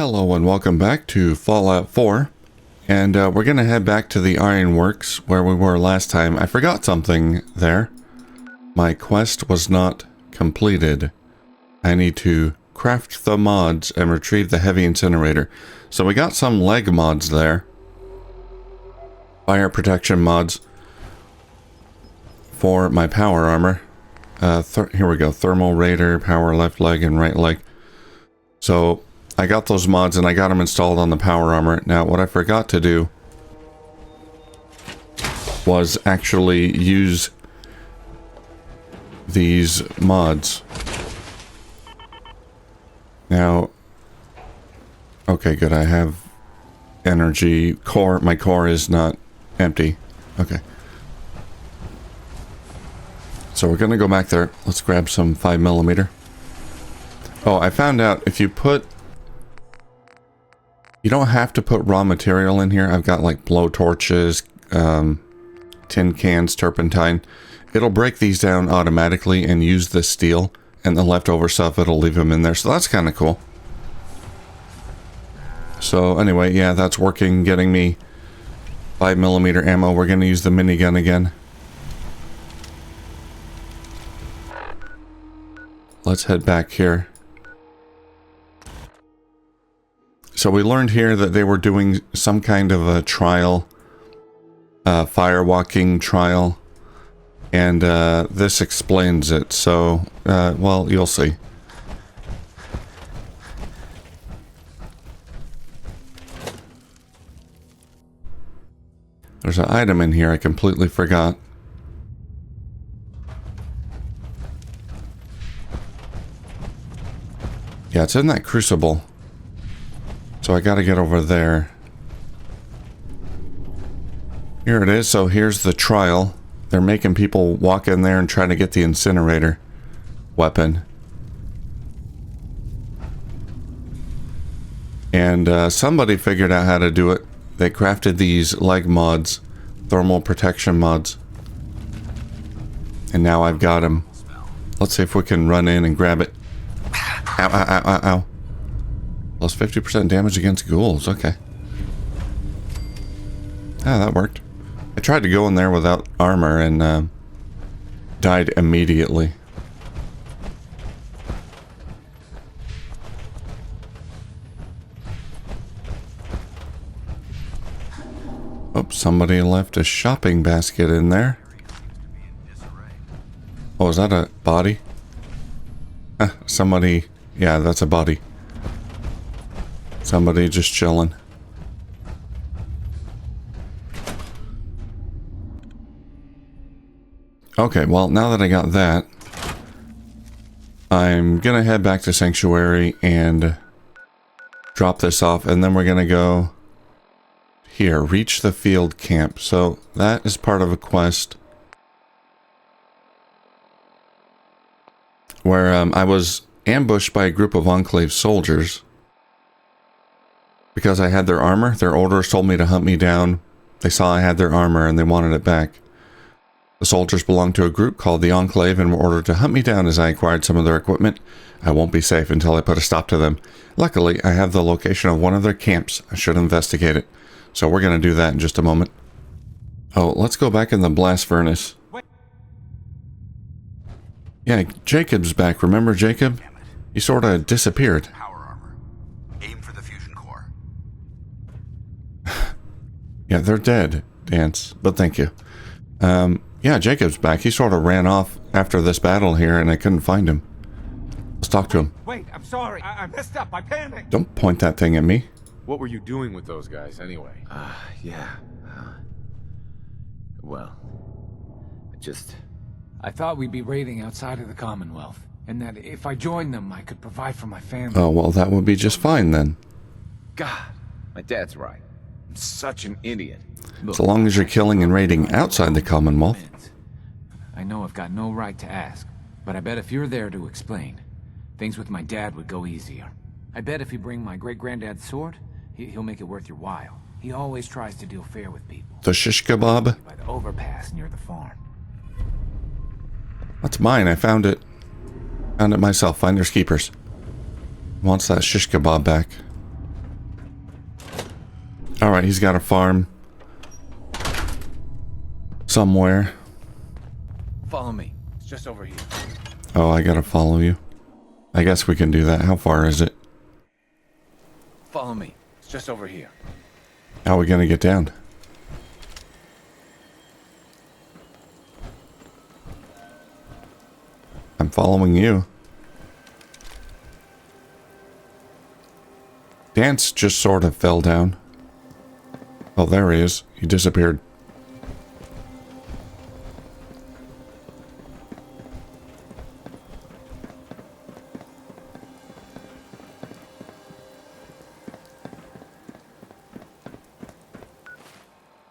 Hello and welcome back to Fallout 4, and we're going to head back to the Ironworks where we were last time. I forgot something there. My quest was not completed. I need to craft the mods and retrieve the heavy incinerator. So we got some leg mods there. Fire protection mods for my power armor. Here we go. Thermal Raider, power left leg and right leg. So I got those mods and I got them installed on the power armor. Now what I forgot to do was actually use these mods. Now, okay, good. I have energy. Core, my core is not empty. Okay. So we're gonna go back there. Let's grab some 5mm. Oh, I found out if you put... You don't have to put raw material in here. I've got like blow torches, tin cans, turpentine. It'll break these down automatically and use the steel, and the leftover stuff, it'll leave them in there. So that's kind of cool. So anyway, yeah, that's working, getting me 5mm ammo. We're going to use the minigun again. Let's head back here. So we learned here that they were doing some kind of a trial, firewalking trial, and this explains it. So, well, you'll see. There's an item in here I completely forgot. Yeah, it's in that crucible. So I gotta get over there. Here it is. So here's the trial. They're making people walk in there and try to get the incinerator weapon. And somebody figured out how to do it. They crafted these leg mods, thermal protection mods. And now I've got them. Let's see if we can run in and grab it. Ow, ow, ow, ow, ow. Plus 50% damage against ghouls. Okay. Ah, that worked. I tried to go in there without armor and died immediately. Oh, somebody left a shopping basket in there. Oh, is that a body? Somebody... Yeah, that's a body. Somebody just chilling. Okay, well, now that I got that, I'm gonna head back to Sanctuary and drop this off, and then we're gonna go here, reach the field camp. So that is part of a quest where I was ambushed by a group of Enclave soldiers because I had their armor. Their orders told me to hunt me down. They saw I had their armor and they wanted it back. The soldiers belonged to a group called the Enclave and were ordered to hunt me down as I acquired some of their equipment. I won't be safe until I put a stop to them. Luckily, I have the location of one of their camps. I should investigate it. So we're going to do that in just a moment. Oh, let's go back in the blast furnace. Yeah, Jacob's back. Remember Jacob? He sort of disappeared. Power armor. Aim for the fusion core. Yeah, they're dead, Dance. But thank you. Yeah, Jacob's back. He sort of ran off after this battle here, and I couldn't find him. Let's talk to him. Wait, I'm sorry. I messed up. I panicked. Don't point that thing at me. What were you doing with those guys, anyway? Yeah. Well, I thought we'd be raiding outside of the Commonwealth, and that if I joined them, I could provide for my family. Oh, well, that would be just fine then. God, my dad's right. I'm such an idiot. Look, so long as you're killing and raiding outside the Commonwealth. I know I've got no right to ask, but I bet if you're there to explain, things with my dad would go easier. I bet if you bring my great-granddad's sword, he'll make it worth your while. He always tries to deal fair with people. The shish kebab? By the overpass near the farm. That's mine. I found it. Found it myself. Finders keepers. Wants that shish kebab back. Alright, he's got a farm. Somewhere. Follow me. It's just over here. Oh, I gotta follow you. I guess we can do that. How far is it? Follow me. It's just over here. How are we gonna get down? I'm following you. Dance just sort of fell down. Oh, there he is. He disappeared.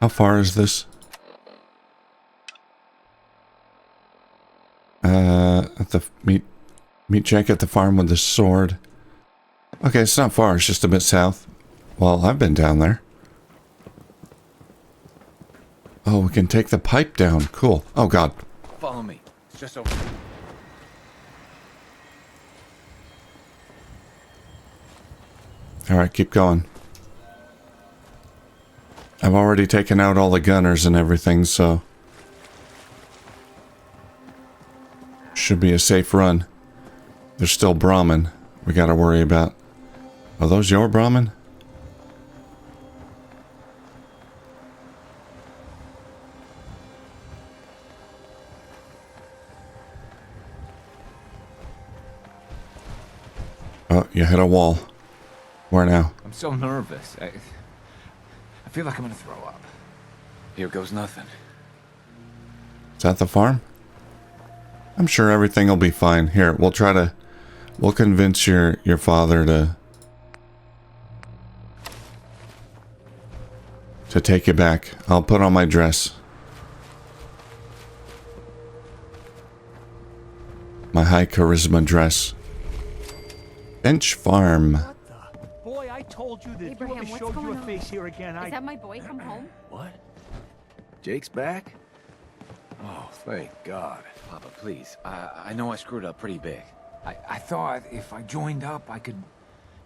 How far is this? At the meet Jake at the farm with the sword. Okay, it's not far. It's just a bit south. Well, I've been down there. Oh, we can take the pipe down. Cool. Oh, God. Follow me. It's just over here. Alright, keep going. I've already taken out all the gunners and everything, so... should be a safe run. There's still Brahmin we gotta worry about. Are those your Brahmin? Oh, you hit a wall. Where now? I'm so nervous. I feel like I'm gonna throw up. Here goes nothing. Is that the farm? I'm sure everything will be fine. Here, we'll convince your father to take you back. I'll put on my dress. My high charisma dress. Bench farm. What the? Boy, I told you that Abraham, if you what's ever showed going you a on? face here again, Is that my boy come home? What? Jake's back? Oh, thank God. Papa, please. I know I screwed up pretty big. I thought if I joined up, I could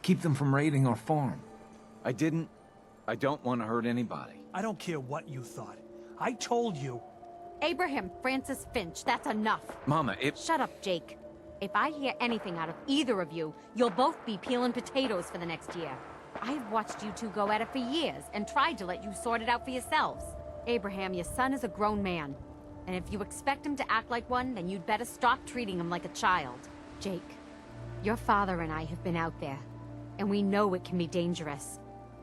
keep them from raiding our farm. I didn't. I don't want to hurt anybody. I don't care what you thought. I told you. Abraham Francis Finch, that's enough. Mama, if... Shut up, Jake. If I hear anything out of either of you, you'll both be peeling potatoes for the next year. I've watched you two go at it for years and tried to let you sort it out for yourselves. Abraham, your son is a grown man. And if you expect him to act like one, then you'd better stop treating him like a child. Jake, your father and I have been out there, and we know it can be dangerous.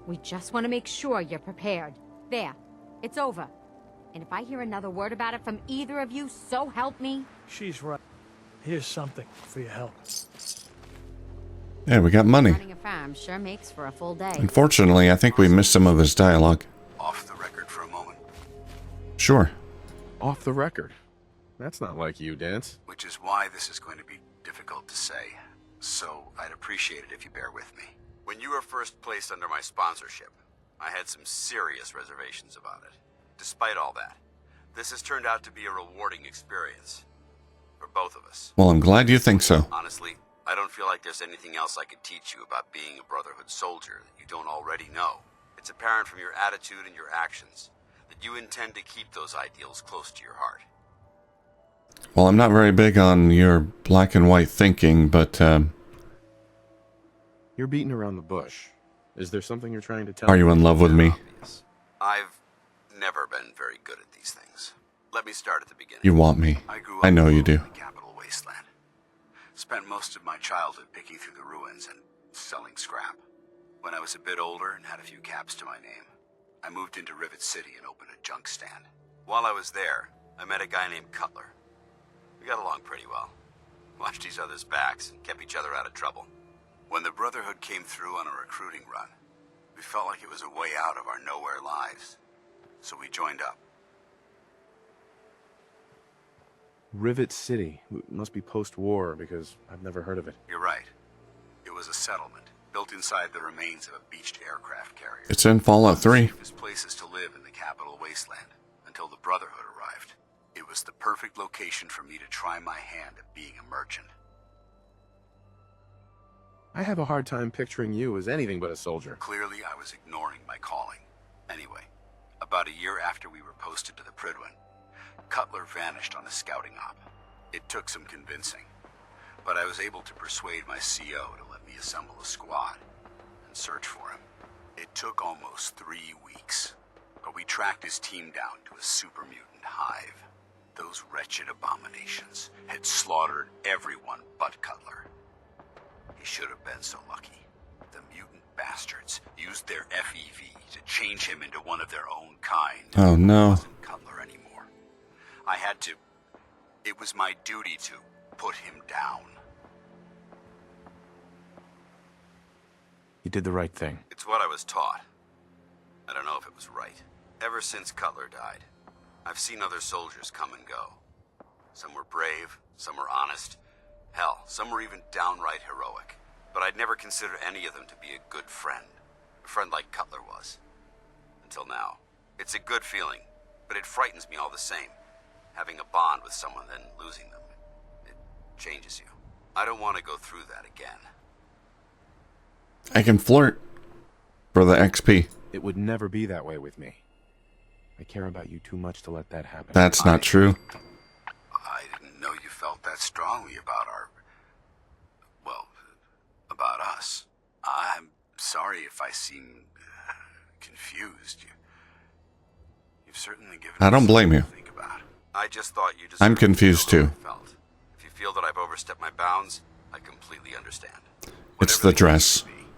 We just want to make sure you're prepared. There, it's over. And if I hear another word about it from either of you, so help me. She's right. Here's something for your help. Yeah, we got money. Running a farm sure makes for a full day. Unfortunately, I think we missed some of his dialogue. Off the record for a moment, Sure. Off the record. That's not like you, Dance. which is why this is going to be difficult to say. So I'd appreciate it if you bear with me. When you were first placed under my sponsorship, I had some serious reservations about it. Despite all that, this has turned out to be a rewarding experience for both of us. Well, I'm glad you think so. Honestly, I don't feel like there's anything else I could teach you about being a Brotherhood soldier that you don't already know. It's apparent from your attitude and your actions that you intend to keep those ideals close to your heart. Well, I'm not very big on your black and white thinking, but You're beating around the bush. Is there something you're trying to tell are you in love with me? Obvious. I've never been very good at these things. Let me start at the beginning. You want me. I grew up I know in you do. the capital wasteland. Spent most of my childhood picking through the ruins and selling scrap. When I was a bit older and had a few caps to my name, I moved into Rivet City and opened a junk stand. While I was there, I met a guy named Cutler. We got along pretty well. Watched each other's backs and kept each other out of trouble. When the Brotherhood came through on a recruiting run, we felt like it was a way out of our nowhere lives. So we joined up. Rivet City. Must be post-war because I've never heard of it. You're right. It was a settlement built inside the remains of a beached aircraft carrier. It's in Fallout 3. Safest places to live in the capital wasteland until the Brotherhood arrived. It was the perfect location for me to try my hand at being a merchant. I have a hard time picturing you as anything but a soldier. Clearly, I was ignoring my calling. Anyway, about a year after we were posted to the Prydwen, Cutler vanished on a scouting op. It took some convincing, but I was able to persuade my CO to let me assemble a squad and search for him. It took almost 3 weeks, but we tracked his team down to a super mutant hive. Those wretched abominations had slaughtered everyone but Cutler. He should have been so lucky. The mutant bastards used their FEV to change him into one of their own kind. Oh no. It wasn't Cutler anymore. I had to... It was my duty to put him down. You did the right thing. It's what I was taught. I don't know if it was right. Ever since Cutler died, I've seen other soldiers come and go. Some were brave, some were honest. Hell, some were even downright heroic. But I'd never considered any of them to be a good friend. A friend like Cutler was. Until now. It's a good feeling, but it frightens me all the same. Having a bond with someone, then losing them. It changes you. I don't want to go through that again. I can flirt for the XP. It would never be that way with me. I care about you too much to let that happen. That's not true. I didn't know you felt that strongly about about us. I'm sorry if I seem confused. You've certainly given I don't me blame you. something to think about. I just thought you deserved I'm to feel confused how I too. felt. If you feel that I've overstepped my bounds, I completely understand. It's Whatever the dress. case may be,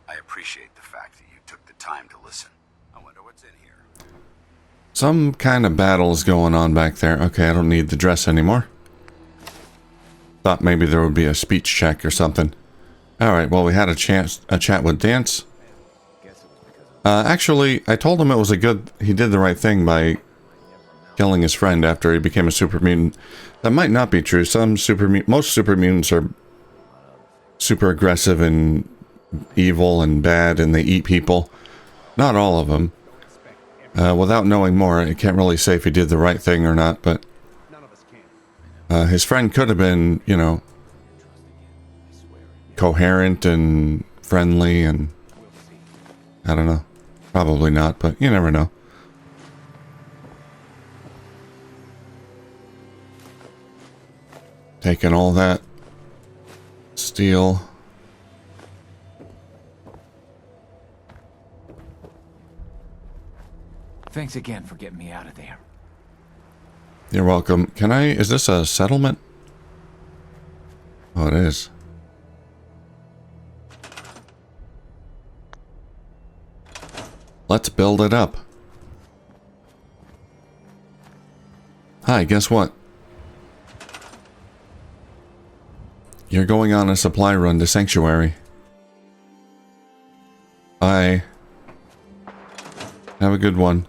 I appreciate the fact that you took the time to listen. I wonder what's in here. Some kind of battle is going on back there. Okay, I don't need the dress anymore. Thought maybe there would be a speech check or something. Alright, well we had a chat with Dance. Actually, I told him it was he did the right thing by killing his friend after he became a super mutant. That might not be true. Most super mutants are super aggressive and evil and bad, and they eat people. Not all of them. Without knowing more, I can't really say if he did the right thing or not, but his friend could have been, you know, coherent and friendly, and I don't know. Probably not, but you never know. Taking all that steel. Thanks again for getting me out of there. You're welcome. Is this a settlement? Oh, it is. Let's build it up. Hi, guess what? You're going on a supply run to Sanctuary. Bye. Have a good one.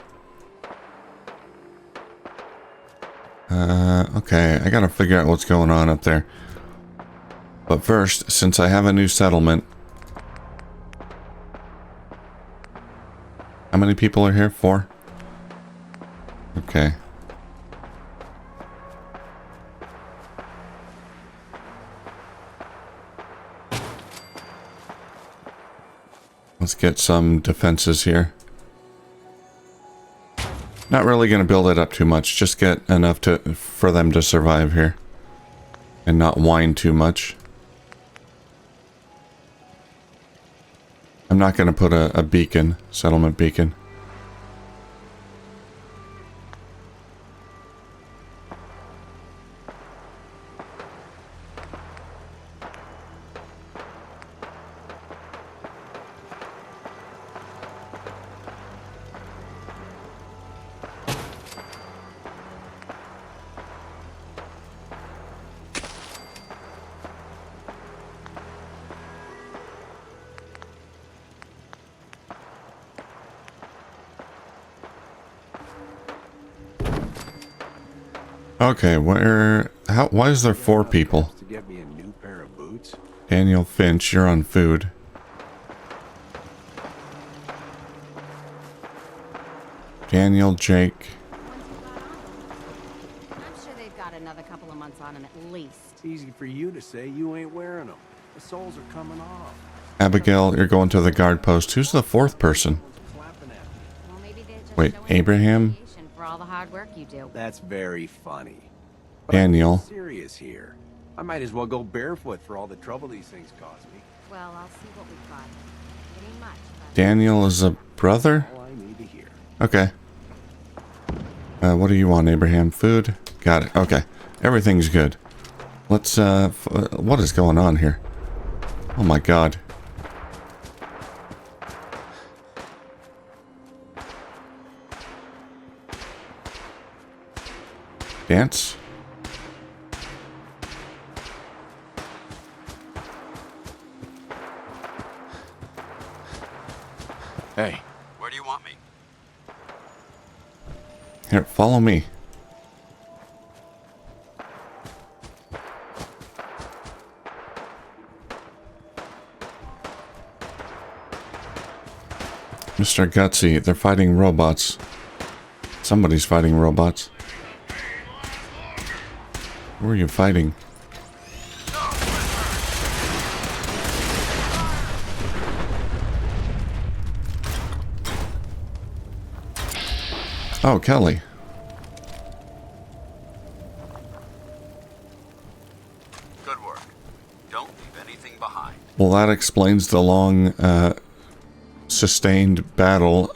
Okay, I gotta figure out what's going on up there. But first, since I have a new settlement... How many people are here? 4? Okay. Let's get some defenses here. Not really going to build it up too much. Just get enough for them to survive here. And not whine too much. I'm not going to put a beacon, settlement beacon. Okay, why is there 4 people? To get me a new pair of boots? Daniel Finch, you're on food. Daniel, Jake. I'm sure they've got another couple of months on him at least. It's easy for you to say. You ain't wearing them. The soles are coming off. Abigail, you're going to the guard post. Who's the 4th person? Clapping at me. Well, Wait, Showing Abraham? appreciation for all the hard work you do. That's very funny. But Daniel. I'm serious here. I might as well go barefoot for all the trouble these things cause me. Well, I'll see what we've got. It ain't much, but... Daniel is a brother? All I need to hear. Okay. What do you want, Abraham? Food? Got it. Okay. Everything's good. Let's, what is going on here? Oh my god. Dance? Hey. Where do you want me? Here, follow me. Mr. Gutsy, they're fighting robots. Somebody's fighting robots. Who are you fighting? Oh, Kelly. Good work. Don't leave anything behind. Well, that explains the long, sustained battle.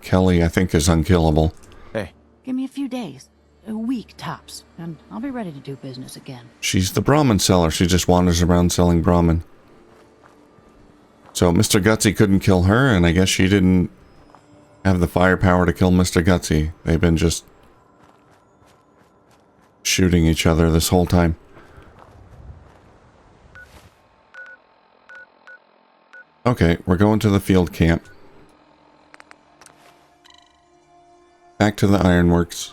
Kelly, I think, is unkillable. Hey. Give me a few days. A week tops, and I'll be ready to do business again. She's the Brahmin seller. She just wanders around selling Brahmin. So Mr. Gutsy couldn't kill her, and I guess she didn't have the firepower to kill Mr. Gutsy. They've been just shooting each other this whole time. Okay, we're going to the field camp. Back to the ironworks.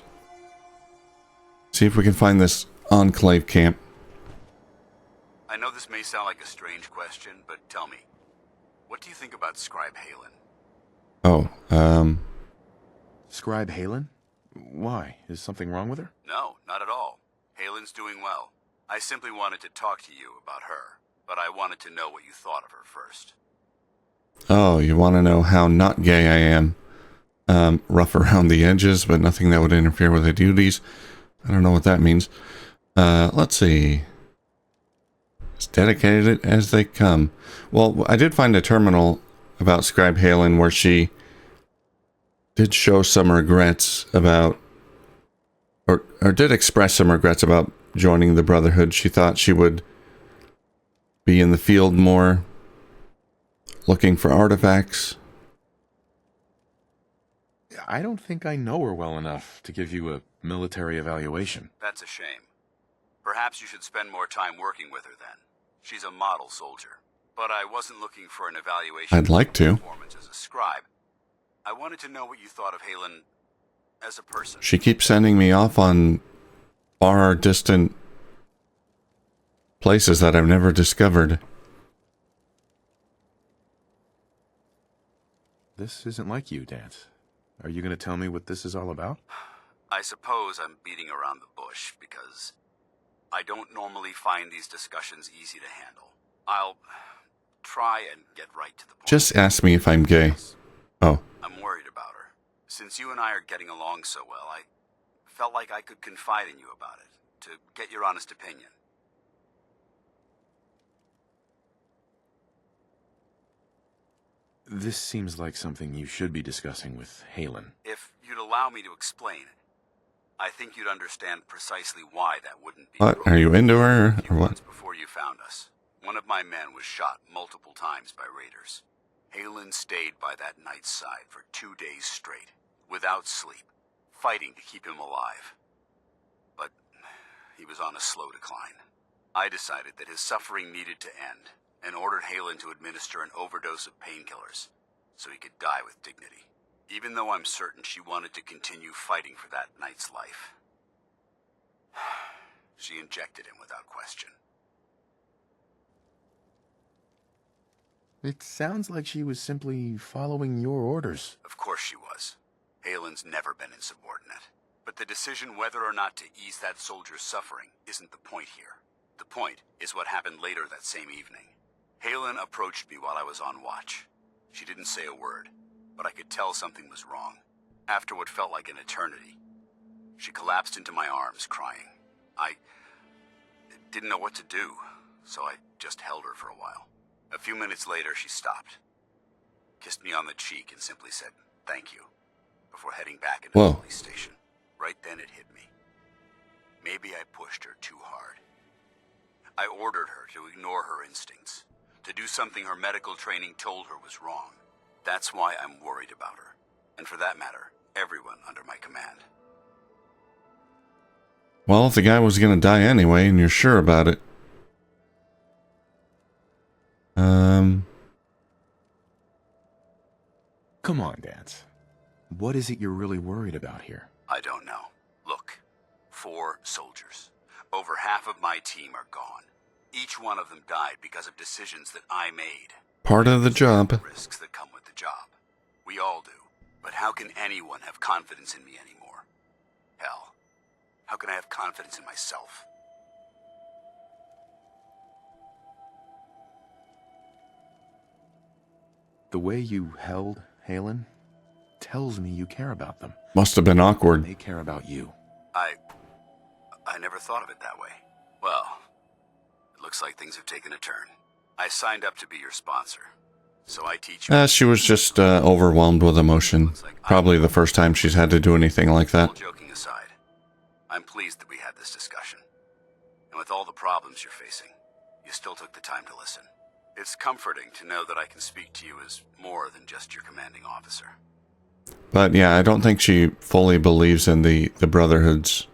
See if we can find this enclave camp. I know this may sound like a strange question, but tell me, what do you think about Scribe Halen? Oh, Scribe Halen? Why? Is something wrong with her? No, not at all. Halen's doing well. I simply wanted to talk to you about her, but I wanted to know what you thought of her first. oh, you want to know how not gay I am. Rough around the edges, but nothing that would interfere with the duties. I don't know what that means. Let's see. As dedicated as they come. Well, I did find a terminal about Scribe Halen where she did show some regrets about, or did express some regrets about joining the Brotherhood. She thought she would be in the field more, looking for artifacts. I don't think I know her well enough to give you a military evaluation. That's a shame. Perhaps you should spend more time working with her then. She's a model soldier. But I wasn't looking for an evaluation I'd like to. of her performance as a scribe. I wanted to know what you thought of Halen as a person. She keeps sending me off on far distant places that I've never discovered. This isn't like you, Dance. Are you going to tell me what this is all about? I suppose I'm beating around the bush because I don't normally find these discussions easy to handle. I'll try and get right to the point. Just ask me if I'm gay. Oh. I'm worried about her. Since you and I are getting along so well, I felt like I could confide in you about it, to get your honest opinion. This seems like something you should be discussing with Halen. If you'd allow me to explain, I think you'd understand precisely why that wouldn't be. What? Are you into her A few or what? months before you found us, one of my men was shot multiple times by raiders. Halen stayed by that knight's side for 2 days straight, without sleep, fighting to keep him alive. But he was on a slow decline. I decided that his suffering needed to end, and ordered Halen to administer an overdose of painkillers, so he could die with dignity. Even though I'm certain she wanted to continue fighting for that knight's life. She injected him without question. It sounds like she was simply following your orders. Of course she was. Halen's never been insubordinate. But the decision whether or not to ease that soldier's suffering isn't the point here. The point is what happened later that same evening. Halen approached me while I was on watch. She didn't say a word, but I could tell something was wrong. After what felt like an eternity, she collapsed into my arms, crying. I didn't know what to do, so I just held her for a while. A few minutes later, she stopped, kissed me on the cheek, and simply said, "Thank you," before heading back into the police station. Right then it hit me. Maybe I pushed her too hard. I ordered her to ignore her instincts, to do something her medical training told her was wrong. That's why I'm worried about her, and for that matter, everyone under my command. Well, if the guy was gonna die anyway, and you're sure about it. Come on, Dance. What is it you're really worried about here? I don't know. Look, 4 soldiers. Over half of my team are gone. Each one of them died because of decisions that I made. Part of the job. Risks that come with the job. We all do. But how can anyone have confidence in me anymore? Hell, how can I have confidence in myself? The way you held Halen tells me you care about them. Must have been awkward. They care about you. I never thought of it that way. Well, it looks like things have taken a turn. I signed up to be your sponsor, so I teach you. She was just overwhelmed with emotion. Probably the first time she's had to do anything like that. All joking aside, I'm pleased that we had this discussion. And with all the problems you're facing, you still took the time to listen. It's comforting to know that I can speak to you as more than just your commanding officer. But yeah, I don't think she fully believes in the Brotherhood's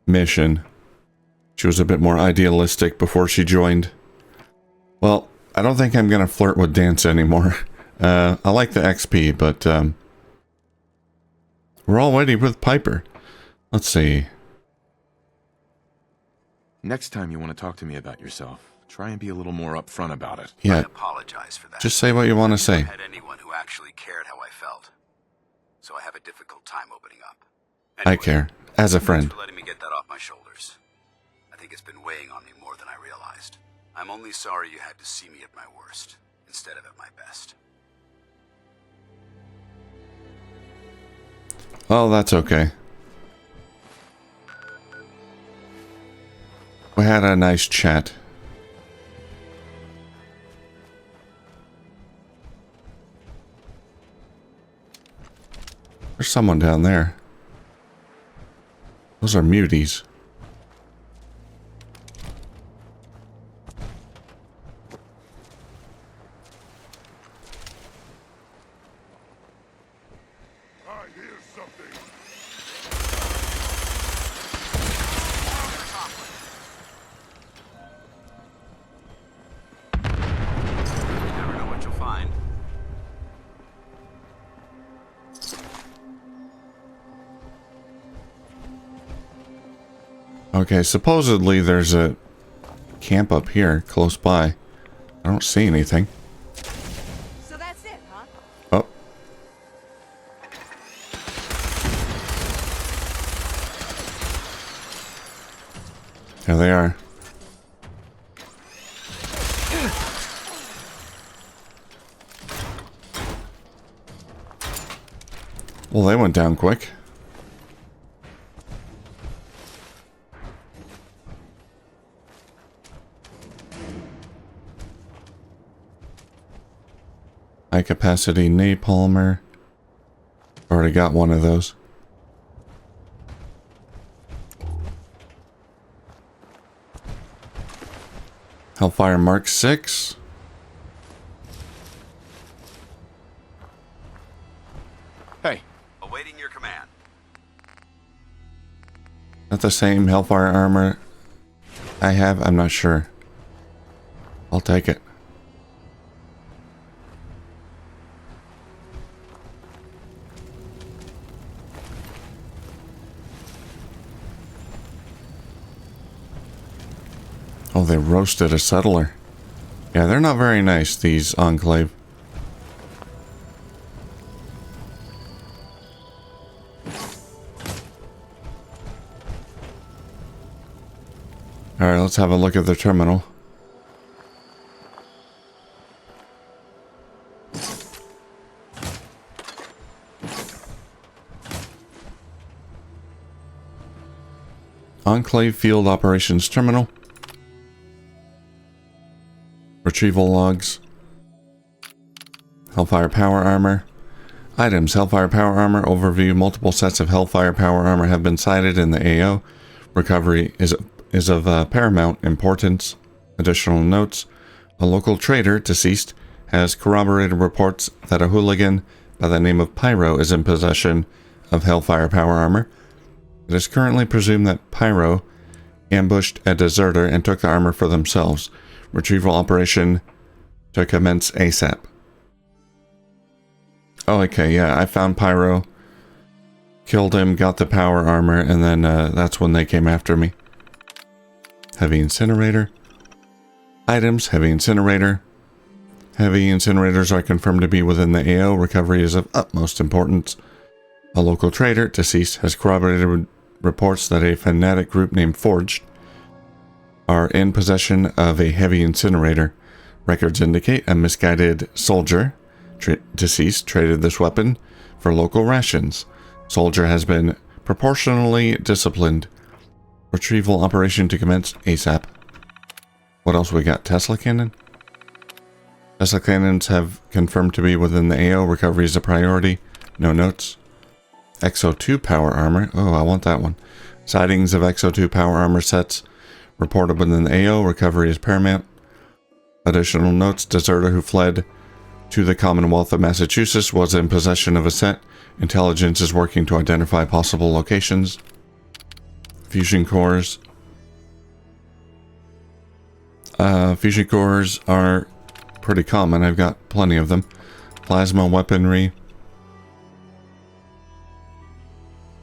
mission. She was a bit more idealistic before she joined. Well, I don't think I'm going to flirt with Dance anymore. I like the XP, but we're all waiting with Piper. Let's see. Next time you want to talk to me about yourself, try and be a little more upfront about it. Yeah. I apologize for that. Just say what you want to say. I had anyone who actually cared how I felt, so I have a difficult time opening up. I care. As a friend. Thanks for letting me get that off my shoulders. I think it's been weighing on me more than I realized. I'm only sorry you had to see me at my worst, instead of at my best. Oh, that's okay. We had a nice chat. There's someone down there. Those are muties. Okay, supposedly there's a camp up here, close by. I don't see anything. So that's it, huh? Oh. There they are. Well, they went down quick. High capacity napalmer. Already got one of those. Hellfire Mark 6. Hey. Awaiting your command. Not the same Hellfire armor I have? I'm not sure. I'll take it. Oh, they roasted a settler. Yeah, they're not very nice, these Enclave. Alright, let's have a look at the terminal. Enclave Field Operations Terminal. Retrieval logs. Hellfire Power Armor. Items. Hellfire Power Armor overview. Multiple sets of Hellfire Power Armor have been sighted in the AO. Recovery is of paramount importance. Additional notes. A local trader, deceased, has corroborated reports that a hooligan by the name of Pyro is in possession of Hellfire Power Armor. It is currently presumed that Pyro ambushed a deserter and took the armor for themselves. Retrieval operation to commence ASAP. Oh, okay, yeah, I found Pyro, killed him, got the power armor, and then that's when they came after me. Heavy incinerator. Items, heavy incinerator. Heavy incinerators are confirmed to be within the AO. Recovery is of utmost importance. A local trader, deceased, has corroborated reports that a fanatic group named Forged are in possession of a heavy incinerator. Records indicate a misguided soldier, deceased, traded this weapon for local rations. Soldier has been proportionally disciplined. Retrieval operation to commence ASAP. What else we got? Tesla cannon? Tesla cannons have confirmed to be within the AO. Recovery is a priority. No notes. XO2 power armor. Oh, I want that one. Sightings of XO2 power armor sets reported within the AO. Recovery is paramount. Additional notes. Deserter who fled to the Commonwealth of Massachusetts was in possession of a set. Intelligence is working to identify possible locations. Fusion cores. Fusion cores are pretty common. I've got plenty of them. Plasma weaponry.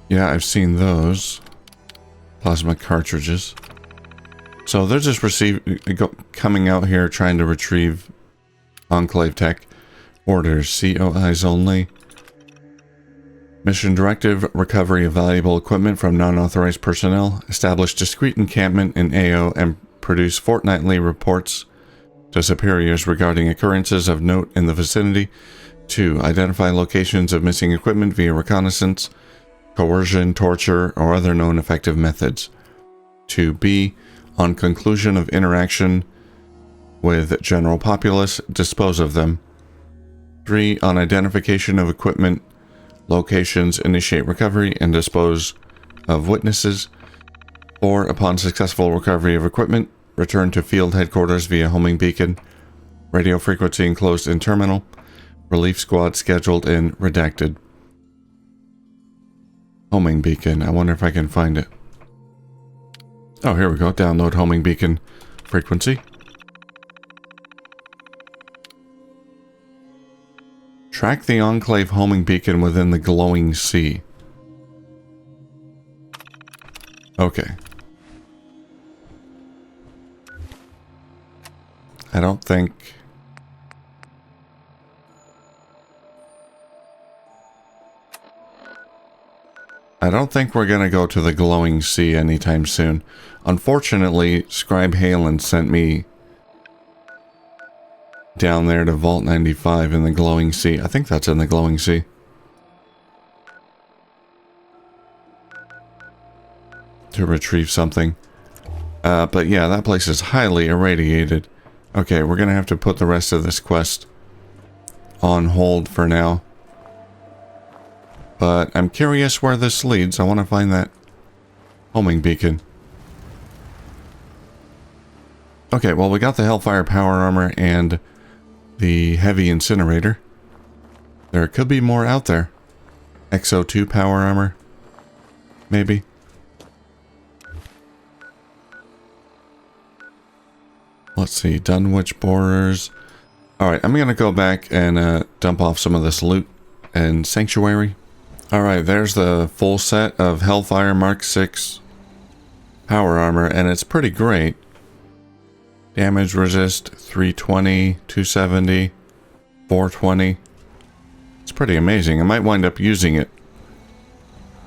Yeah, I've seen those. Plasma cartridges. So they're just coming out here trying to retrieve Enclave tech. Orders. COIs only. Mission directive. Recovery of valuable equipment from non-authorized personnel. Establish discrete encampment in AO and produce fortnightly reports to superiors regarding occurrences of note in the vicinity. 2. Identify locations of missing equipment via reconnaissance, coercion, torture, or other known effective methods. 2b. On conclusion of interaction with general populace, dispose of them. 3. On identification of equipment locations, initiate recovery and dispose of witnesses. 4. Upon successful recovery of equipment, return to field headquarters via homing beacon. Radio frequency enclosed in terminal. Relief squad scheduled in redacted. Homing beacon. I wonder if I can find it. Oh, here we go. Download homing beacon frequency. Track the Enclave homing beacon within the glowing sea. Okay. I don't think we're gonna go to the glowing sea anytime soon. Unfortunately, Scribe Halen sent me down there to Vault 95 in the glowing sea. I think that's in the glowing sea. To retrieve something. But yeah, that place is highly irradiated. Okay, we're gonna have to put the rest of this quest on hold for now. But I'm curious where this leads. I want to find that homing beacon. Okay, well, we got the Hellfire Power Armor and the Heavy Incinerator. There could be more out there. XO2 Power Armor. Maybe. Let's see. Dunwich Borers. Alright, I'm going to go back and dump off some of this loot and Sanctuary. Alright, there's the full set of Hellfire Mark 6 Power Armor, and it's pretty great. Damage resist 320, 270, 420. It's pretty amazing. I might wind up using it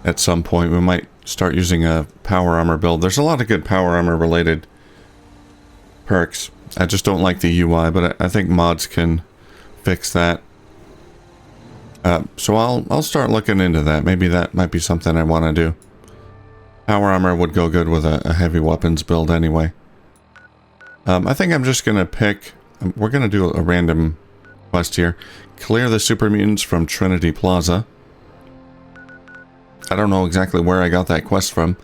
at some point. We might start using a Power Armor build. There's a lot of good Power Armor related perks. I just don't like the UI, but I think mods can fix that. So I'll start looking into that. Maybe that might be something I want to do. Power armor would go good with a heavy weapons build anyway. I think I'm just gonna pick... We're gonna do a random quest here. Clear the super mutants from Trinity Plaza. I don't know exactly where I got that quest from,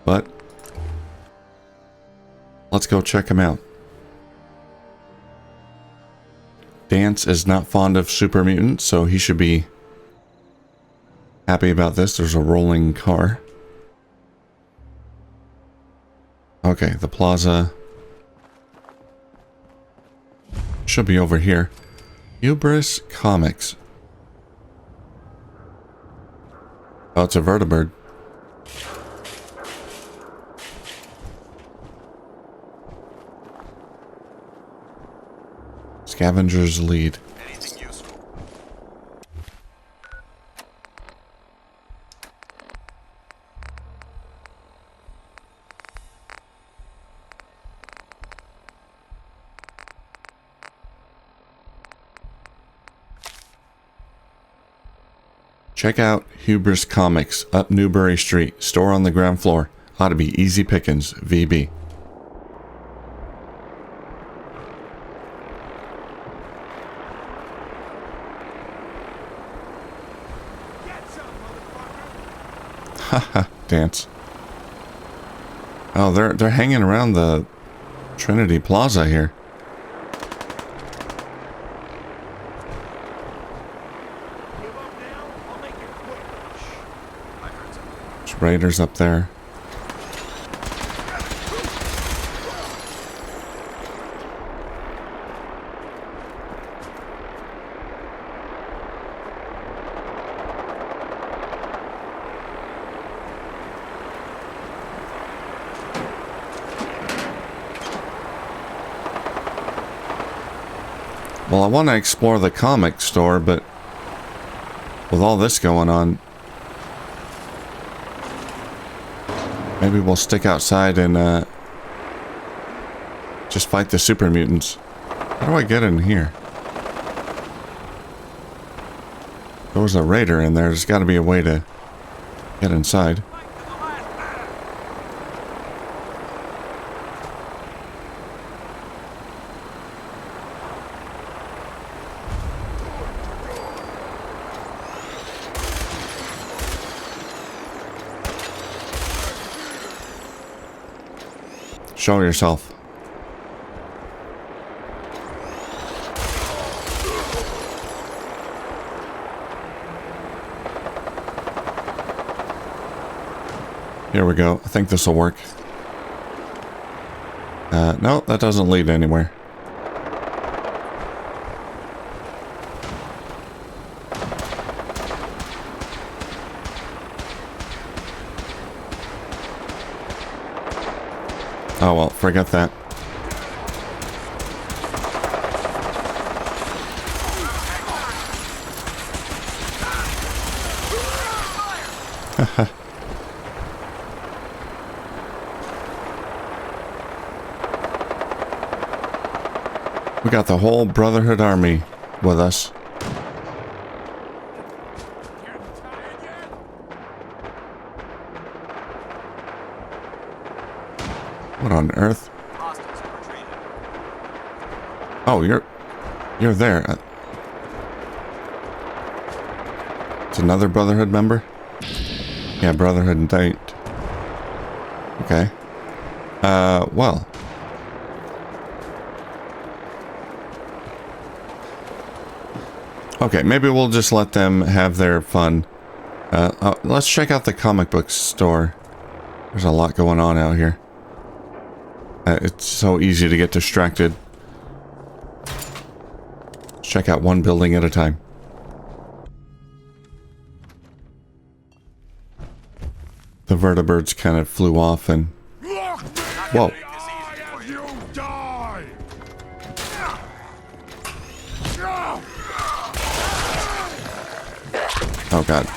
but let's go check him out. Dance is not fond of super mutants, so he should be happy about this. There's a rolling car. Okay, the plaza should be over here. Hubris Comics. Oh, it's a vertibird. Scavenger's lead. Anything useful? Check out Hubris Comics up Newbury Street. Store on the ground floor. Ought to be easy pickings. VB. Haha, dance. Oh, they're hanging around the Trinity Plaza here. There's raiders up there. Well, I want to explore the comic store, but with all this going on, maybe we'll stick outside and just fight the super mutants. How do I get in here? There was a raider in there. There's got to be a way to get inside. Show yourself. Here we go. I think this will work. No, that doesn't lead anywhere. Oh well, forget that. We got the whole Brotherhood army with us. What on earth? Oh, you're there. It's another Brotherhood member? Yeah, Brotherhood and Date. Okay. Well. Okay, maybe we'll just let them have their fun. Let's check out the comic book store. There's a lot going on out here. It's so easy to get distracted. Let's check out one building at a time. The vertibirds kind of flew off and... Whoa. Oh god.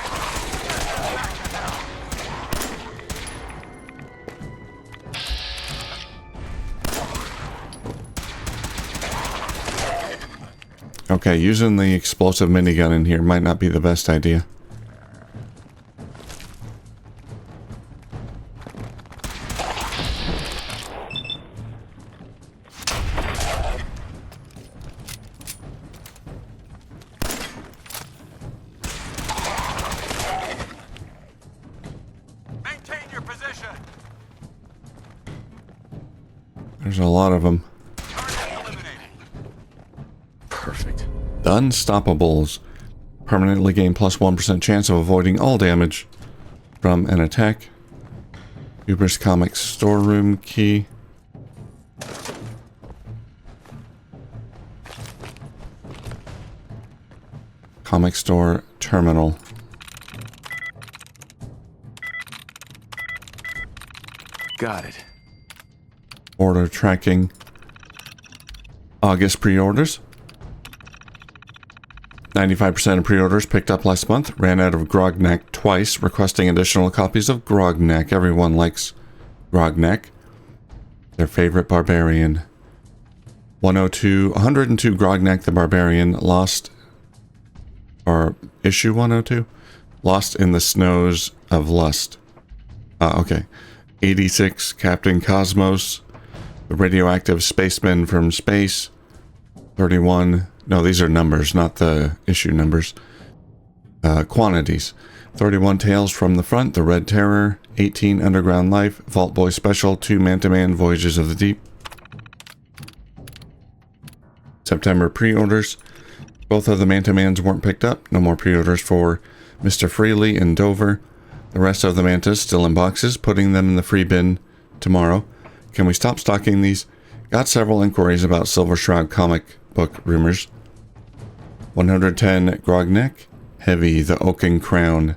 Okay, using the explosive minigun in here might not be the best idea. There's a lot of them. Perfect. The Unstoppables. Permanently gain plus 1% chance of avoiding all damage from an attack. Hubris Comics storeroom key. Comic store terminal. Got it. Order tracking. August pre-orders. 95% of pre-orders picked up last month. Ran out of Grognak twice, requesting additional copies of Grognak. Everyone likes Grognak. Their favorite barbarian. 102 Grognak the Barbarian lost, or issue 102? Lost in the Snows of Lust. Okay. 86 Captain Cosmos, the radioactive spaceman from space. 31, no, these are numbers, not the issue numbers. Quantities. 31 Tales from the Front, the Red Terror. 18 Underground Life, Vault Boy Special. 2 Man-to-Man Voyages of the Deep. September pre-orders. Both of the Man-to-Mans weren't picked up. No more pre-orders for Mr. Freely and Dover. The rest of the Mantas still in boxes, putting them in the free bin tomorrow. Can we stop stocking these? Got several inquiries about Silver Shroud comic book rumors. 110 Grognak, Heavy, the Oaken Crown.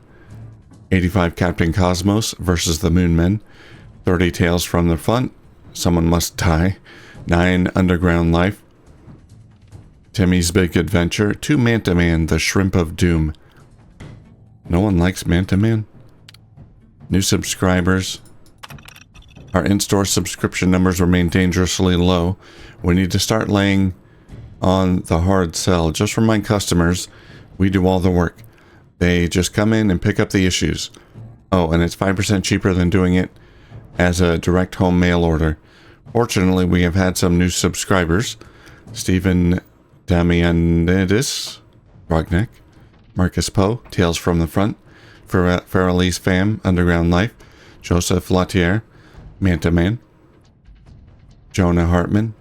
85 Captain Cosmos versus the Moonmen. 30 Tales from the Front, Someone Must Die. 9 Underground Life. Timmy's Big Adventure. 2 Man-to-Man, the Shrimp of Doom. No one likes Man-to-Man? New subscribers. Our in-store subscription numbers remain dangerously low. We need to start laying on the hard sell. Just for my customers, we do all the work. They just come in and pick up the issues. Oh, and it's 5% cheaper than doing it as a direct home mail order. Fortunately, we have had some new subscribers. Stephen Damianidis, Grognak, Marcus Poe, Tales from the Front, Farrelly's Fam, Underground Life, Joseph Latier, Man-to-Man, Jonah Hartman,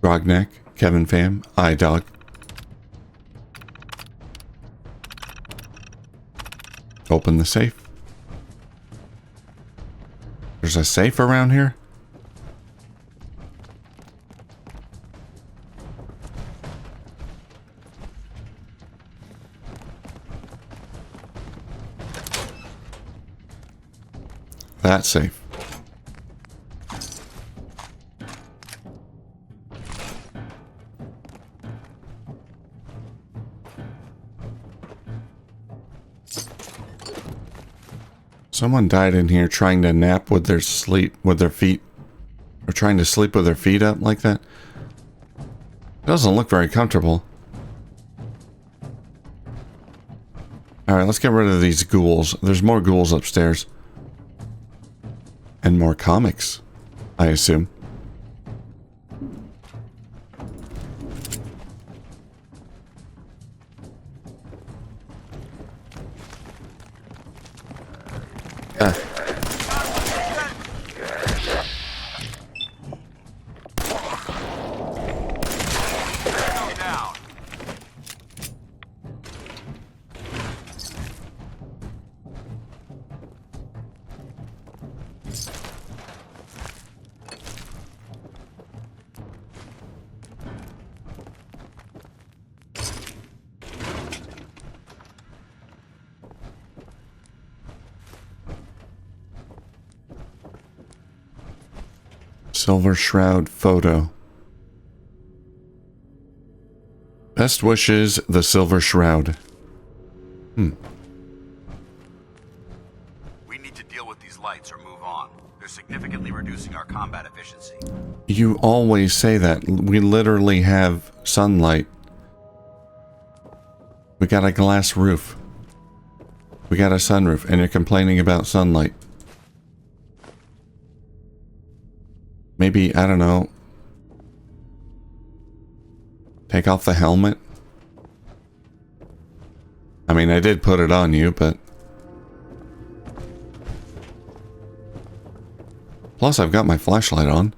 Grognak, Kevin Pham, iDog. Open the safe. There's a safe around here? That's safe. Someone died in here trying to nap with their feet, or trying to sleep with their feet up like that. It doesn't look very comfortable. Alright, let's get rid of these ghouls. There's more ghouls upstairs. And more comics, I assume. Silver Shroud photo. Best wishes, the Silver Shroud. We need to deal with these lights or move on. They're significantly reducing our combat efficiency. You always say that. We literally have sunlight. We got a glass roof. We got a sunroof, and you're complaining about sunlight. Maybe, I don't know, take off the helmet? I mean, I did put it on you, but... Plus, I've got my flashlight on.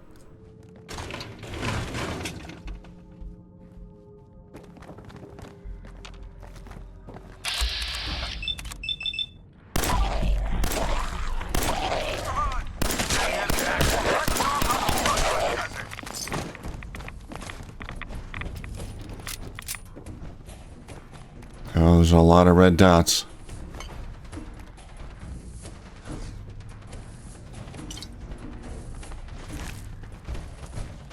Oh, there's a lot of red dots.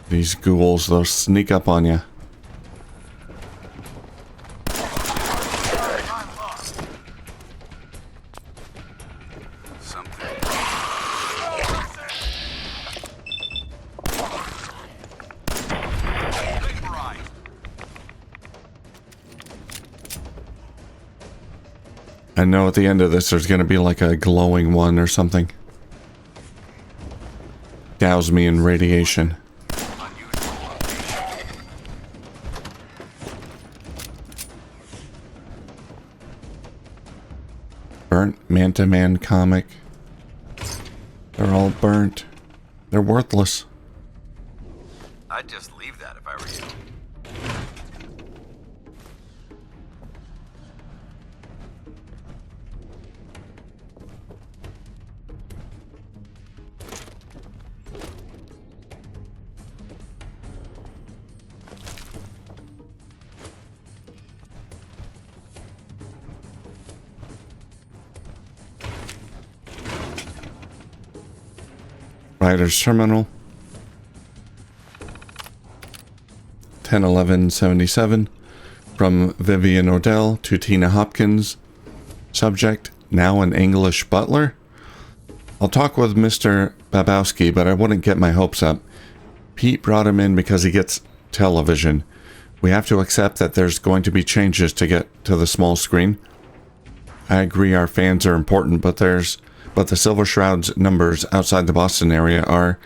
These ghouls, they'll sneak up on you. I know at the end of this there's going to be like a glowing one or something. Douse me in radiation. Burnt Man-to-Man comic. They're all burnt. They're worthless. I'd just leave that if I were you. Writer's Terminal. 10/11/77. From Vivian Odell to Tina Hopkins. Subject, now an English butler? I'll talk with Mr. Babowski, but I wouldn't get my hopes up. Pete brought him in because he gets television. We have to accept that there's going to be changes to get to the small screen. I agree our fans are important, but the Silver Shroud's numbers outside the Boston area are,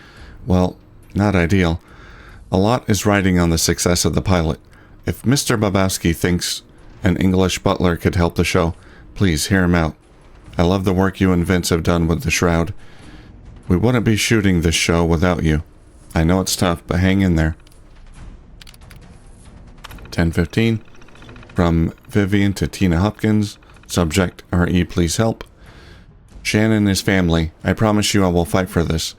well, not ideal. A lot is riding on the success of the pilot. If Mr. Babowski thinks an English butler could help the show, please hear him out. I love the work you and Vince have done with the Shroud. We wouldn't be shooting this show without you. I know it's tough, but hang in there. 10:15. From Vivian to Tina Hopkins. Subject, RE, please help. Shannon is family. I promise you I will fight for this.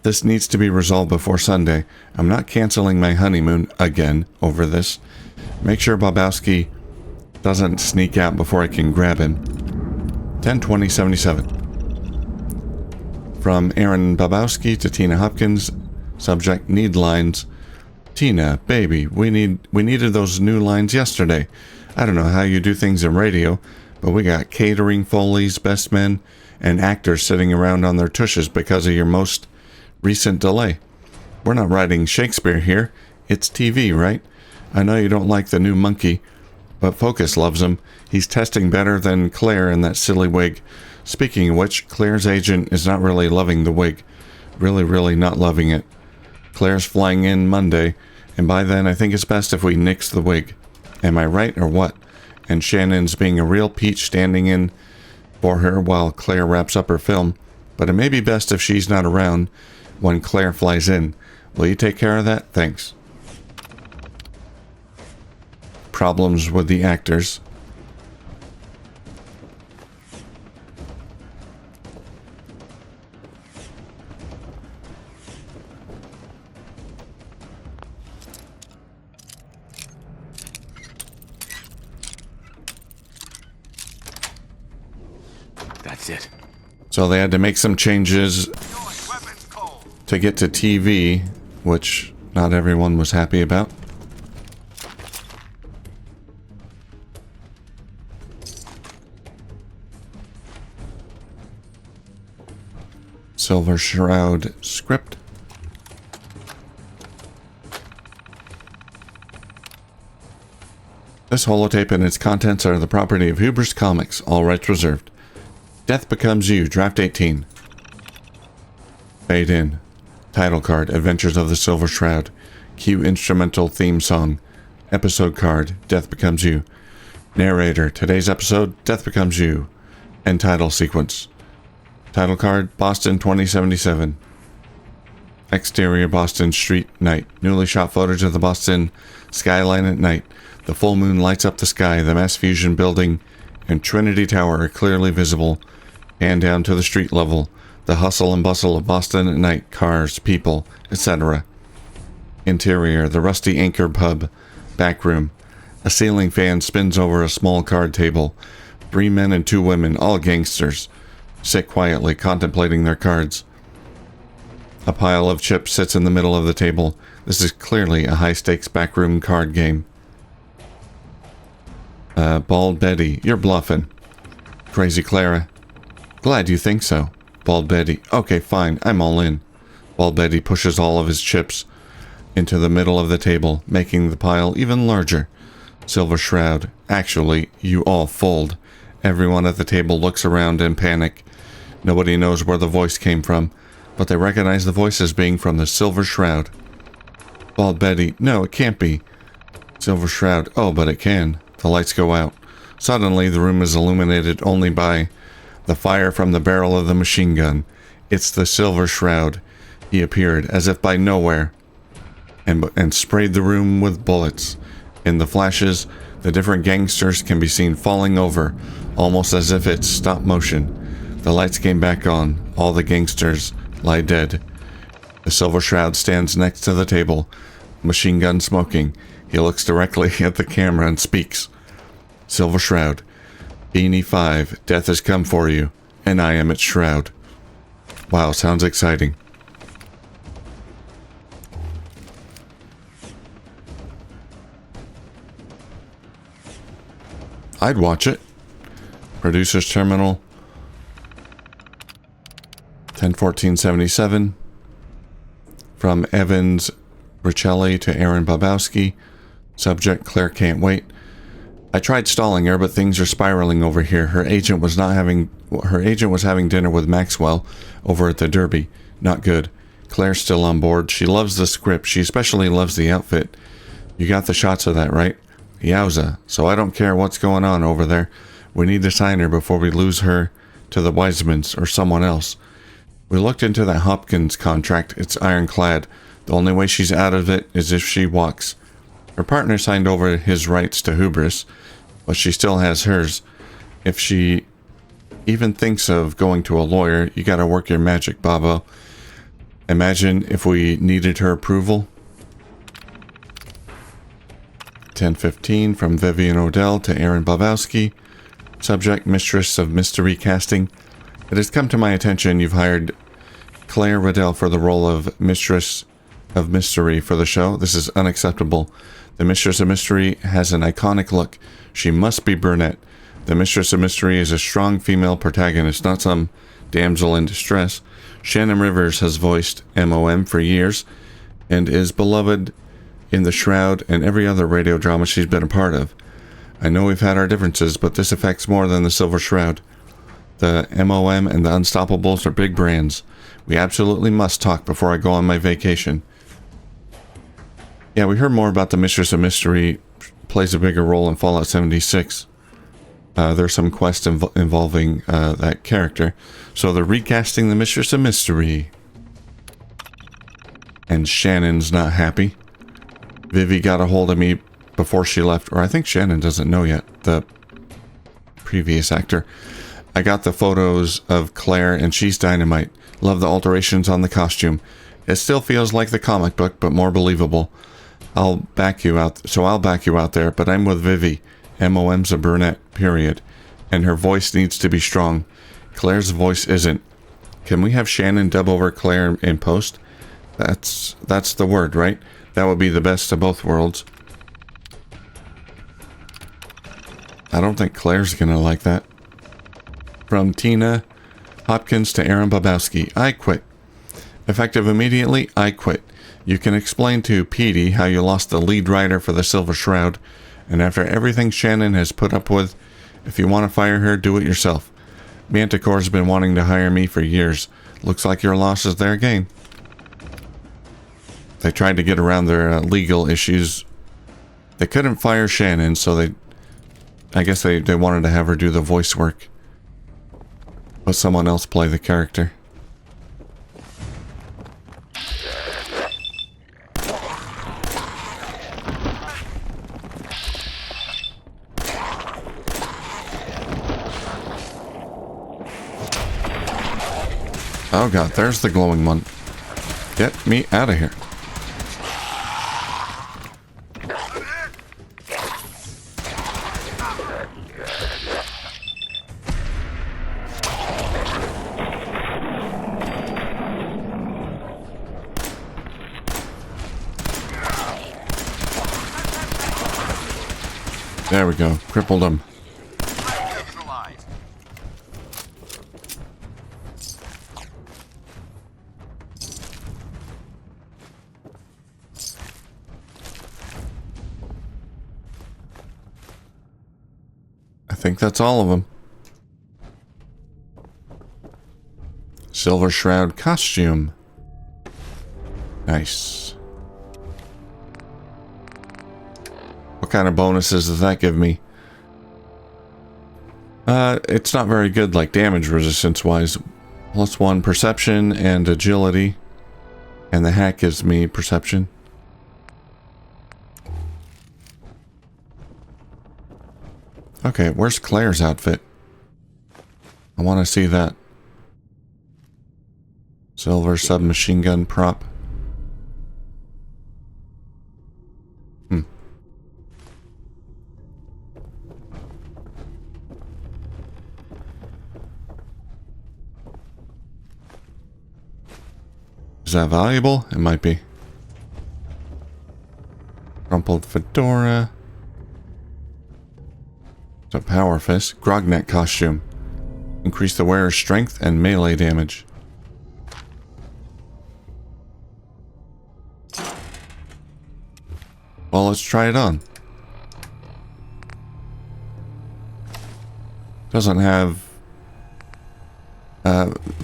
This needs to be resolved before Sunday. I'm not canceling my honeymoon again over this. Make sure Babowski doesn't sneak out before I can grab him. 10/20/77. From Aaron Babowski to Tina Hopkins. Subject, need lines. Tina, baby, we needed those new lines yesterday. I don't know how you do things in radio, but we got catering, Foley's, best men, and actors sitting around on their tushes because of your most recent delay. We're not writing Shakespeare here. It's TV, right? I know you don't like the new monkey, but Focus loves him. He's testing better than Claire in that silly wig. Speaking of which, Claire's agent is not really loving the wig. Really not loving it. Claire's flying in Monday, and by then I think it's best if we nix the wig. Am I right or what? And Shannon's being a real peach standing in for her while Claire wraps up her film, but it may be best if she's not around when Claire flies in. Will you take care of that? Thanks. Problems with the actors. That's it. So they had to make some changes to get to TV, which not everyone was happy about. Silver Shroud script. This holotape and its contents are the property of Hubris Comics, all rights reserved. Death Becomes You, Draft 18. Fade in. Title card, Adventures of the Silver Shroud. Cue instrumental theme song. Episode card, Death Becomes You. Narrator, today's episode, Death Becomes You. End title sequence. Title card, Boston 2077. Exterior Boston street, night. Newly shot footage of the Boston skyline at night. The full moon lights up the sky. The Mass Fusion building and Trinity Tower are clearly visible. And down to the street level. The hustle and bustle of Boston at night. Cars, people, etc. Interior, the rusty Anchor pub. Back room. A ceiling fan spins over a small card table. 3 men and 2 women, all gangsters, sit quietly contemplating their cards. A pile of chips sits in the middle of the table. This is clearly a high-stakes backroom card game. Bald Betty, you're bluffing. Crazy Clara. Glad you think so. Bald Betty. Okay, fine, I'm all in. Bald Betty pushes all of his chips into the middle of the table, making the pile even larger. Silver Shroud. Actually, you all fold. Everyone at the table looks around in panic. Nobody knows where the voice came from, but they recognize the voice as being from the Silver Shroud. Bald Betty. No, it can't be. Silver Shroud. Oh, but it can. The lights go out. Suddenly, the room is illuminated only by the fire from the barrel of the machine gun. It's the Silver Shroud. He appeared, as if by nowhere, and sprayed the room with bullets. In the flashes, the different gangsters can be seen falling over, almost as if it's stop motion. The lights came back on. All the gangsters lie dead. The Silver Shroud stands next to the table, machine gun smoking. He looks directly at the camera and speaks. Silver Shroud. Beanie 5, death has come for you, and I am its shroud. Wow, sounds exciting. I'd watch it. Producer's Terminal. 101477. From Evans Richelli to Aaron Babowski. Subject, Claire can't wait. I tried stalling her, but things are spiraling over here. Her agent was having dinner with Maxwell over at the Derby. Not good. Claire's still on board. She loves the script. She especially loves the outfit. You got the shots of that, right? Yowza. So I don't care what's going on over there. We need to sign her before we lose her to the Wisemans or someone else. We looked into that Hopkins contract. It's ironclad. The only way she's out of it is if she walks. Her partner signed over his rights to Hubris, but she still has hers. If she even thinks of going to a lawyer, you gotta work your magic, Bobo. Imagine if we needed her approval. 1015 from Vivian Odell to Aaron Babowski. Subject, Mistress of Mystery Casting. It has come to my attention you've hired Claire Riddell for the role of Mistress of Mystery for the show. This is unacceptable. The Mistress of Mystery has an iconic look. She must be brunette. The Mistress of Mystery is a strong female protagonist, not some damsel in distress. Shannon Rivers has voiced MOM for years and is beloved in The Shroud and every other radio drama she's been a part of. I know we've had our differences, but this affects more than the Silver Shroud. The MOM and the Unstoppables are big brands. We absolutely must talk before I go on my vacation. Yeah, we heard more about the Mistress of Mystery plays a bigger role in Fallout 76. There's some quest involving that character. So they're recasting the Mistress of Mystery. And Shannon's not happy. Vivi got a hold of me before she left, or I think Shannon doesn't know yet, the previous actor. I got the photos of Claire and she's dynamite. Love the alterations on the costume. It still feels like the comic book, but more believable. I'll back you out there, but I'm with Vivi. MOM's a brunette, period. And her voice needs to be strong. Claire's voice isn't. Can we have Shannon dub over Claire in post? That's the word, right? That would be the best of both worlds. I don't think Claire's gonna like that. From Tina Hopkins to Aaron Babowski. I quit. Effective immediately, I quit. You can explain to Petey how you lost the lead writer for the Silver Shroud, and after everything Shannon has put up with, if you want to fire her, do it yourself. Manticore's been wanting to hire me for years. Looks like your loss is their game. They tried to get around their legal issues. They couldn't fire Shannon, so I guess they wanted to have her do the voice work. Let someone else play the character. Oh god, there's the glowing one. Get me out of here. There we go. Crippled him. I think that's all of them. Silver Shroud costume. Nice. What kind of bonuses does that give me? It's not very good, like damage resistance wise. +1 perception and agility. And the hat gives me perception. Okay, where's Claire's outfit? I want to see that. Silver submachine gun prop. Is that valuable? It might be. Crumpled fedora. It's a power fist. Grogneck costume. Increase the wearer's strength and melee damage. Well, let's try it on. Doesn't have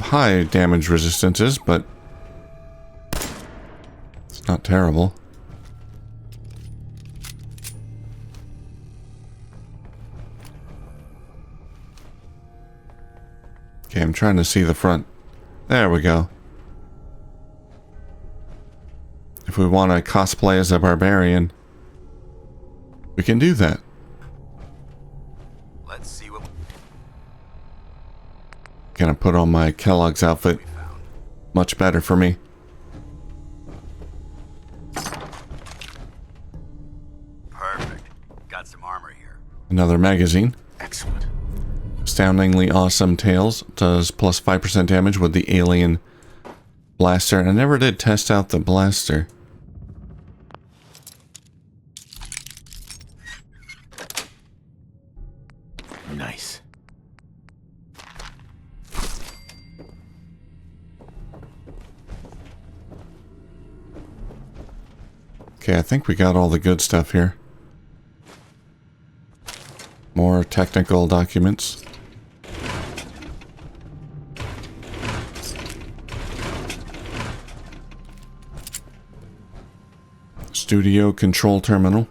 high damage resistances, but it's not terrible. Okay, I'm trying to see the front. There we go. If we want to cosplay as a barbarian, we can do that. Let's see what Gonna put on my Kellogg's outfit. Much better for me. Perfect. Got some armor here. Another magazine. Excellent. Astoundingly awesome tails. Does plus 5% damage with the alien blaster. I never did test out the blaster. Nice. Okay, I think we got all the good stuff here. More technical documents. Studio control terminal.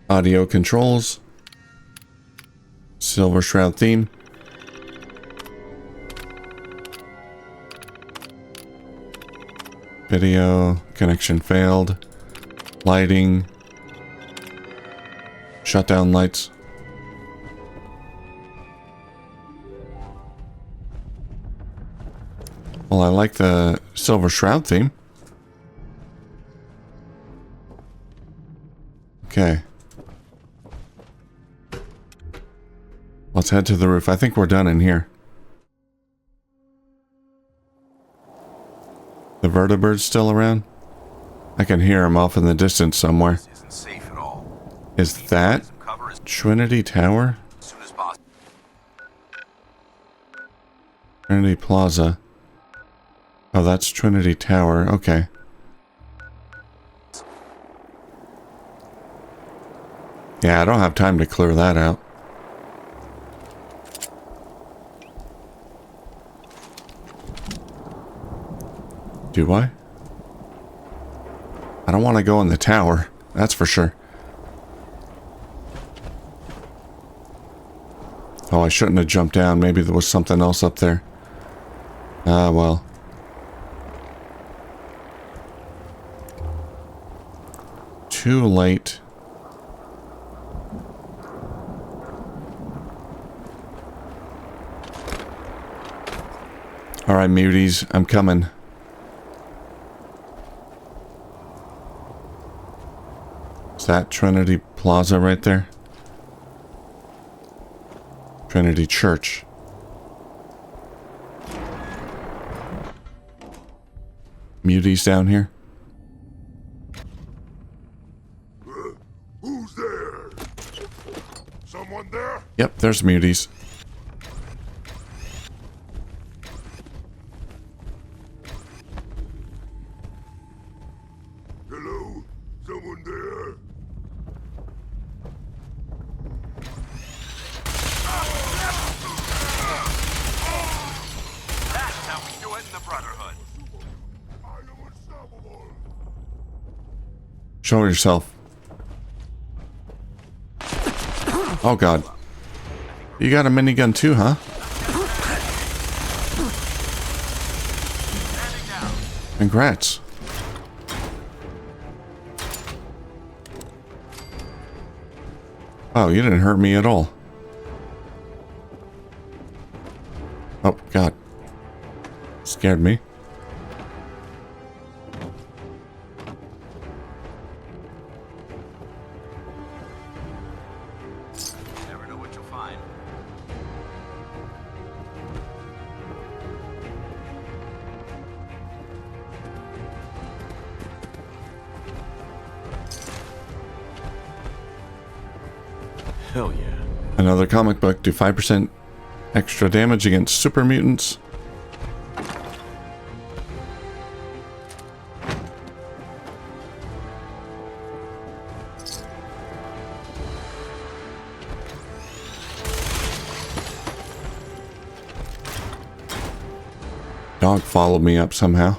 Audio controls. Silver Shroud theme. Video connection failed. Lighting. Shutdown lights. Well, I like the Silver Shroud theme. Okay. Let's head to the roof. I think we're done in here. The vertebrate's still around? I can hear him off in the distance somewhere. This isn't safe at all. Is that Cover as Trinity Tower? soon as possible. Trinity Plaza. Oh, that's Trinity Tower. Okay. Yeah, I don't have time to clear that out. Do I? I don't want to go in the tower. That's for sure. Oh, I shouldn't have jumped down. Maybe there was something else up there. Ah, well. Too late. Alright, muties. I'm coming. Is that Trinity Plaza right there? Trinity Church. Muties down here. there? Someone there? Yep, there's muties. Hello? Someone there? That's how we do it in the Brotherhood. I am unstoppable. Show yourself. Oh god. You got a minigun too, huh? Congrats. Oh, you didn't hurt me at all. Oh god. Scared me. Never know what you'll find. Hell yeah. Another comic book. Do 5% extra damage against super mutants. Dog followed me up somehow.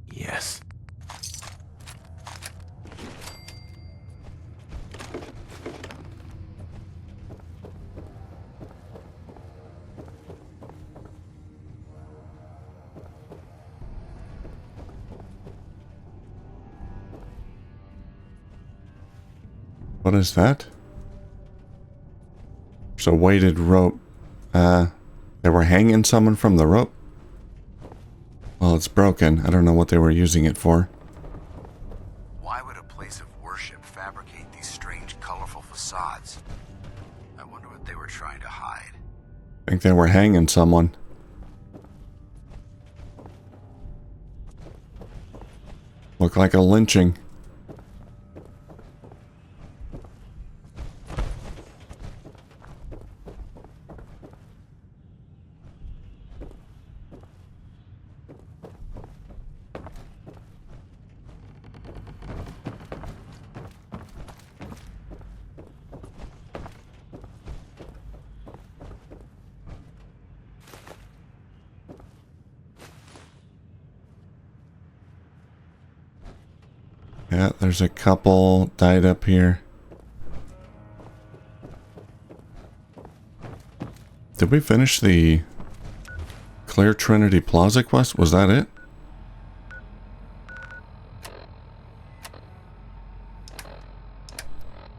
Yes. What is that? It's a weighted rope. They were hanging someone from the rope? Well, it's broken. I don't know what they were using it for. Why would a place of worship fabricate these strange, colorful facades? I wonder what they were trying to hide. I think they were hanging someone. Looked like a lynching. Yeah, there's a couple died up here. Did we finish the Clear Trinity Plaza quest? Was that it?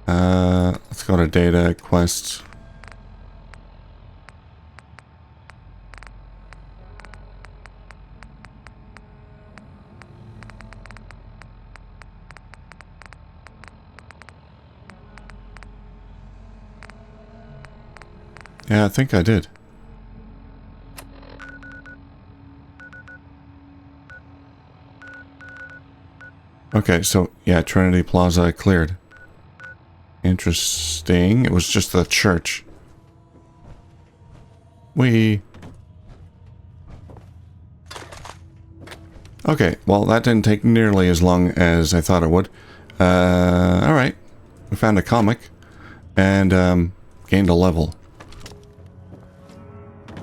Let's go to data quests. Yeah, I think I did. Okay, so yeah, Trinity Plaza I cleared. Interesting. It was just the church. Okay, well that didn't take nearly as long as I thought it would. Alright. We found a comic. And gained a level.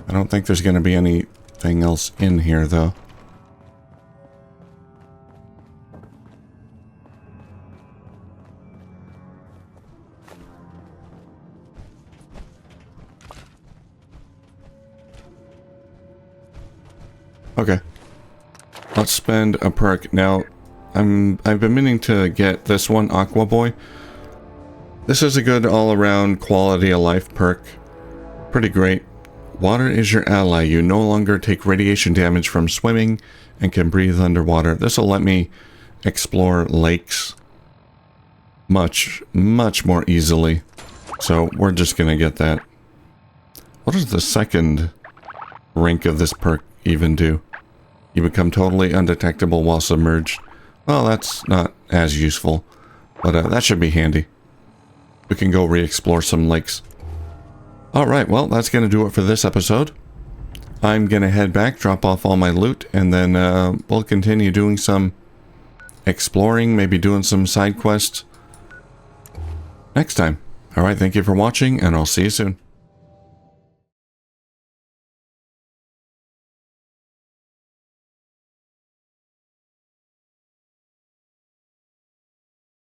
I don't think there's going to be anything else in here, though. Okay. Let's spend a perk. Now, I've been meaning to get this one, Aqua Boy. This is a good all-around quality of life perk. Pretty great. Water is your ally. You no longer take radiation damage from swimming and can breathe underwater. This will let me explore lakes much more easily. So we're just going to get that. What does the second rank of this perk even do? You become totally undetectable while submerged. Well, that's not as useful, but that should be handy. We can go re-explore some lakes. Alright, well, that's going to do it for this episode. I'm going to head back, drop off all my loot, and then we'll continue doing some exploring, maybe doing some side quests next time. Alright, thank you for watching, and I'll see you soon.